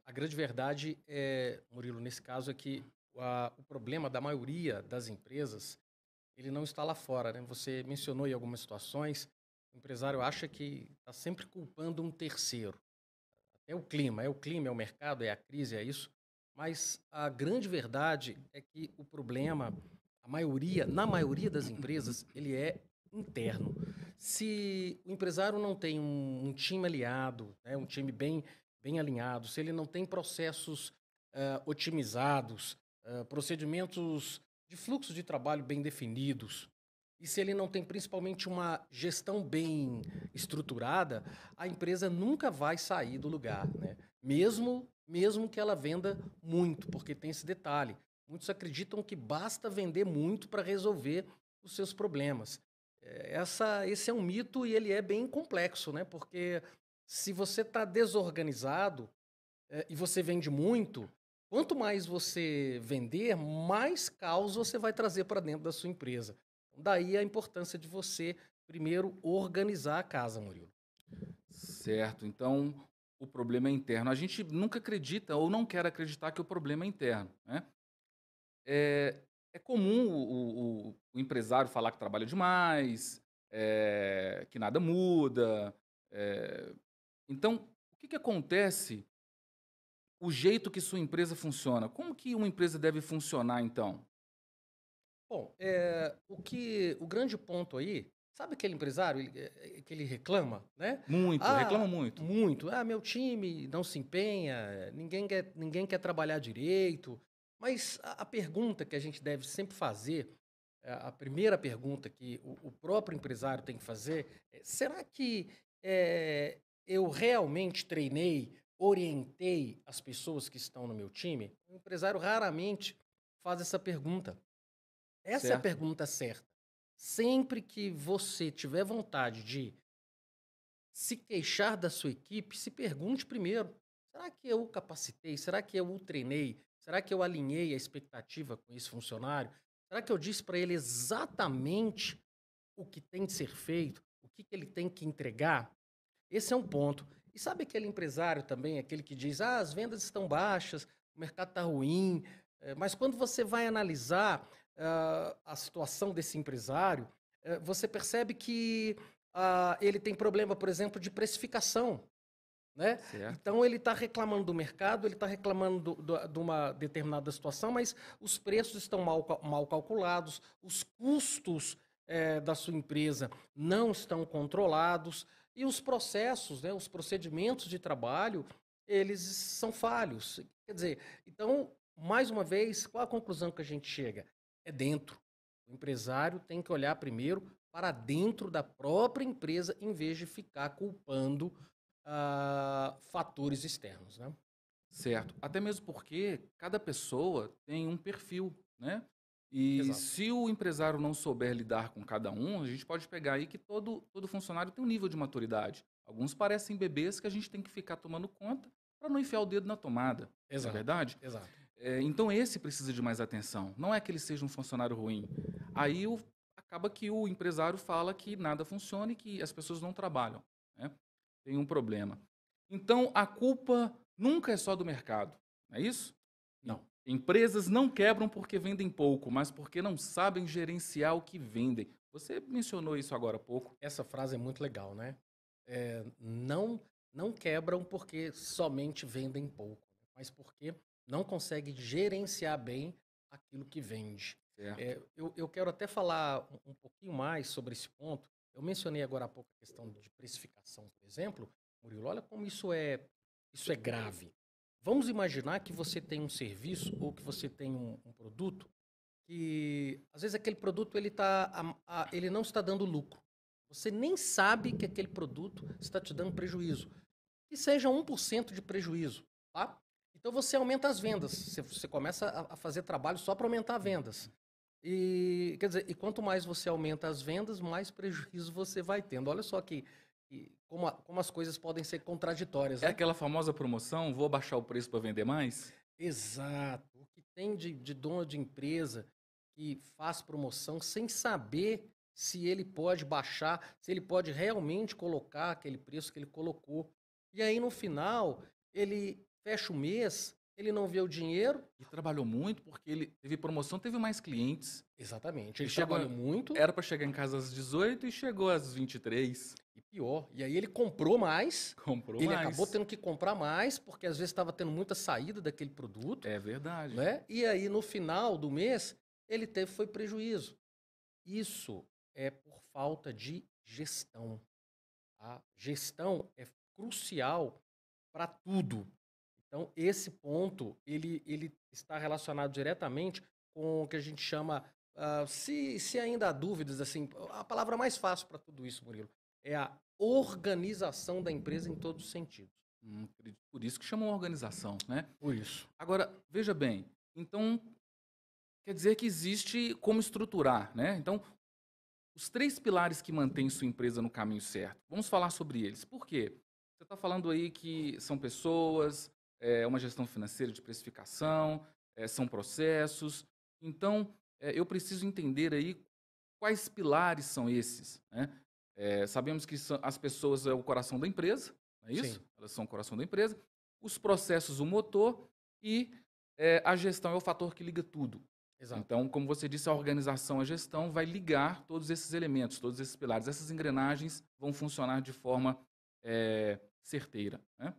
A grande verdade Murilo, nesse caso é que o problema da maioria das empresas, ele não está lá fora, né? Você mencionou em algumas situações, o empresário acha que está sempre culpando um terceiro. É o clima, é o mercado, é a crise, é isso. Mas a grande verdade é que o problema, na maioria das empresas, ele é interno. Se o empresário não tem um time aliado, né, um time bem alinhado, se ele não tem processos otimizados, procedimentos de fluxo de trabalho bem definidos, e se ele não tem principalmente uma gestão bem estruturada, a empresa nunca vai sair do lugar, né? Mesmo que ela venda muito, porque tem esse detalhe. Muitos acreditam que basta vender muito para resolver os seus problemas. Esse é um mito e ele é bem complexo, né? Porque se você está desorganizado e você vende muito, quanto mais você vender, mais caos você vai trazer para dentro da sua empresa. Daí a importância de você primeiro organizar a casa, Murilo. Certo, então o problema é interno. A gente nunca acredita ou não quer acreditar que o problema é interno, né? É, é comum o empresário falar que trabalha demais, que nada muda. eh, então, o que acontece, o jeito que sua empresa funciona? Como que uma empresa deve funcionar, então? Bom, o grande ponto aí, sabe aquele empresário que ele reclama, né? Muito, reclama Ah, muito. muito. Ah, meu time não se empenha, ninguém quer trabalhar direito. Mas a pergunta que a gente deve sempre fazer, a primeira pergunta que o próprio empresário tem que fazer é: será que eu realmente treinei, orientei as pessoas que estão no meu time? O empresário raramente faz essa pergunta. Essa é a Certo, pergunta certa. Sempre que você tiver vontade de se queixar da sua equipe, se pergunte primeiro: será que eu o capacitei? Será que eu o treinei? Será que eu alinhei a expectativa com esse funcionário? Será que eu disse para ele exatamente o que tem de ser feito? O que ele tem que entregar? Esse é um ponto. E sabe aquele empresário também, aquele que diz: ah, as vendas estão baixas, o mercado está ruim, mas quando você vai analisar a situação desse empresário, você percebe que ele tem problema, por exemplo, de precificação. Né? certo. Então ele está reclamando do mercado, ele está reclamando de uma determinada situação, mas os preços estão mal calculados, os custos da sua empresa não estão controlados e os processos, né, os procedimentos de trabalho, eles são falhos. Quer dizer, então, mais uma vez, qual a conclusão que a gente chega? É dentro. O empresário tem que olhar primeiro para dentro da própria empresa em vez de ficar culpando fatores externos, né? Certo. Até mesmo porque cada pessoa tem um perfil, né? E Exato. se o empresário não souber lidar com cada um, a gente pode pegar aí que todo funcionário tem um nível de maturidade. Alguns parecem bebês que a gente tem que ficar tomando conta para não enfiar o dedo na tomada, não é Exato, verdade? exato. Então esse precisa de mais atenção. Não é que ele seja um funcionário ruim. Aí acaba que o empresário fala que nada funciona e que as pessoas não trabalham, né? Tem um problema. Então a culpa nunca é só do mercado, não é isso? Não, Empresas não quebram porque vendem pouco, mas porque não sabem gerenciar o que vendem. Você mencionou isso agora há pouco. essa frase é muito legal, né? Não quebram porque somente vendem pouco, né? Mas porque não conseguem gerenciar bem aquilo que vende. Certo. Eu quero até falar um pouquinho mais sobre esse ponto. Eu mencionei agora há pouco a questão de precificação, por exemplo. Murilo, olha como isso é grave. Vamos imaginar que você tem um serviço ou que você tem um produto que às vezes aquele produto ele não está dando lucro. Você nem sabe que aquele produto está te dando prejuízo. Que seja 1% de prejuízo, tá? Então você aumenta as vendas. Você começa a fazer trabalho só para aumentar vendas. E quer dizer, e quanto mais você aumenta as vendas, mais prejuízo você vai tendo. Olha só como as coisas podem ser contraditórias, É né? aquela famosa promoção, vou baixar o preço para vender mais? Exato. O que tem de dono de empresa que faz promoção sem saber se ele pode baixar, se ele pode realmente colocar aquele preço que ele colocou. E aí, no final, ele fecha o mês, ele não vê o dinheiro. E trabalhou muito porque ele teve promoção, teve mais clientes. Exatamente, Ele ele chegou, trabalhou muito era para chegar em casa às 18 e chegou às 23. e pior. E aí ele comprou mais, Comprou ele mais. acabou tendo que comprar mais, porque às vezes estava tendo muita saída daquele produto, É verdade. né? E aí no final do mês, ele foi prejuízo. Isso é por falta de gestão. A gestão é crucial para tudo. Então, esse ponto, ele está relacionado diretamente com o que a gente chama, se ainda há dúvidas, assim, a palavra mais fácil para tudo isso, Murilo, é a organização da empresa em todos os sentidos. Por isso que chamam organização, né? Por isso. Agora, veja bem, então quer dizer que existe como estruturar, né? Então, os 3 pilares que mantêm sua empresa no caminho certo. Vamos falar sobre eles. Por quê? Você está falando aí que são pessoas, é uma gestão financeira de precificação, são processos. Então, eu preciso entender aí quais pilares são esses, né? Sabemos que as pessoas é o coração da empresa, não é isso? Sim. Elas são o coração da empresa. Os processos, o motor e a gestão é o fator que liga tudo. Exato. Então, como você disse, a organização, a gestão vai ligar todos esses elementos, todos esses pilares. Essas engrenagens vão funcionar de forma certeira, né?